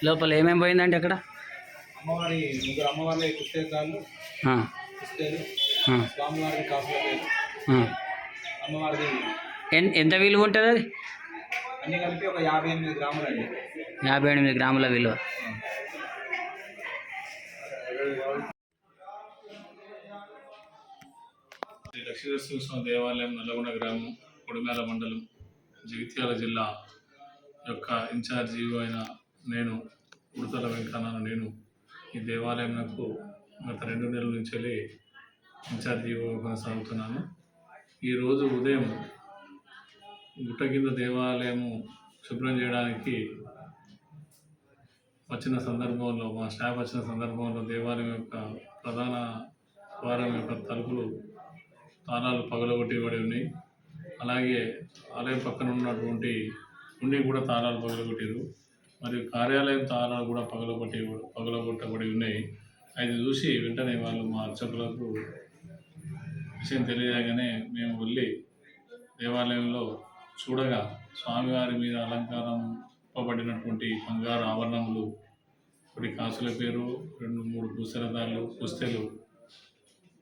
లోపల ఏమేమి పోయిందండి అక్కడ? అమ్మవారి ముగ్గురు అమ్మవారి పుస్తకాలు, పుస్తకాలు, స్వామివారి కాపుల పేరు, అమ్మవారిది ఎంత విలువ ఉంటుంది అది? అన్నీ కలిపి ఒక 58 గ్రాములు అండి. 58 గ్రాముల విలువ. శ్రీ లక్ష్మీనరసింహస్వామి దేవాలయం నల్లగొండ గ్రామం, కొడిమేల మండలం, జగిత్యాల జిల్లా యొక్క ఇన్ఛార్జి అయిన నేను ఉడతల వెంకన్న. నేను ఈ దేవాలయంకు గత 2 నెలల నుంచి వెళ్ళి ఇన్ఛార్జి కొనసాగుతున్నాను. ఈరోజు ఉదయం గుట్ట కింద దేవాలయము శుభ్రం చేయడానికి వచ్చిన సందర్భంలో, మా స్టాఫ్ వచ్చిన సందర్భంలో దేవాలయం యొక్క ప్రధాన ద్వారం యొక్క తలుపులు తాళాలు పగలగొట్టబడి ఉన్నాయి. అలాగే ఆలయం పక్కన ఉన్నటువంటి ఉండి కూడా తాళాలు పగలగొట్టారు. మరియు కార్యాలయం తాళాలు కూడా పగలగొట్టబడి ఉన్నాయి. అది చూసి వెంటనే వాళ్ళు మా అర్చకులకు విషయం తెలియగానే మేము వెళ్ళి దేవాలయంలో చూడగా స్వామివారి మీద అలంకారం ఇవ్వబడినటువంటి బంగారు ఆభరణములు, కొన్ని కాసుల పేరు, 2-3 పూసలదారులు, పుస్తెలు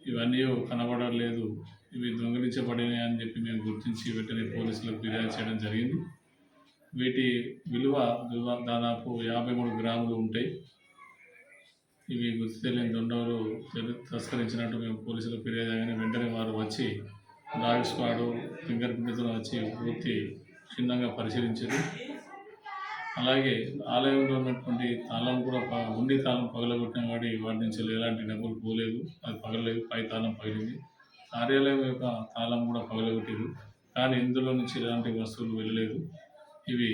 ఇవన్నీ కనబడలేదు. ఇవి దొంగిలించబడినాయి అని చెప్పి మేము గుర్తించి వెంటనే పోలీసులకు ఫిర్యాదు చేయడం జరిగింది. వీటి విలువ దాదాపు 53 గ్రాములు ఉంటాయి. ఇవి గుర్తు తెలియని దొండలు తస్కరించినట్టు మేము పోలీసులకు ఫిర్యాదు చేయగానే వెంటనే వారు వచ్చి డాగ్ స్క్వాడ్, ఫింగర్ ప్రింట్తో వచ్చి పూర్తి క్షుణ్ణంగా పరిశీలించారు. అలాగే ఆలయంలో ఉన్నటువంటి తాళం కూడా ఉండి తాళం పగలగొట్టిన వాటి నుంచి ఎలాంటి డబ్బులు పోలేదు, అది పగలలేదు. పై తాళం పగిలింది. కార్యాలయం యొక్క తాళం కూడా పగలగొట్టారు, కానీ ఇందులో నుంచి ఎలాంటి వస్తువులు వెళ్ళలేదు. ఇవి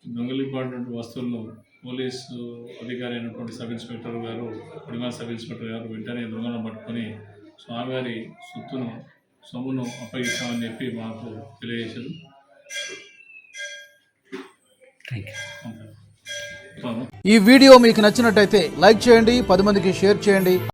దొంగిలిపోయినటువంటి వస్తువులను పోలీసు అధికారి అయినటువంటి సబ్ ఇన్స్పెక్టర్ గారు, కొడిమేల సబ్ ఇన్స్పెక్టర్ గారు వెంటనే దొంగలను పట్టుకొని స్వామివారి సొమ్మును అప్పగిస్తామని చెప్పి మాకు తెలియజేశారు. ఈ వీడియో మీకు నచ్చినట్టయితే లైక్ చేయండి, 10 మందికి షేర్ చేయండి.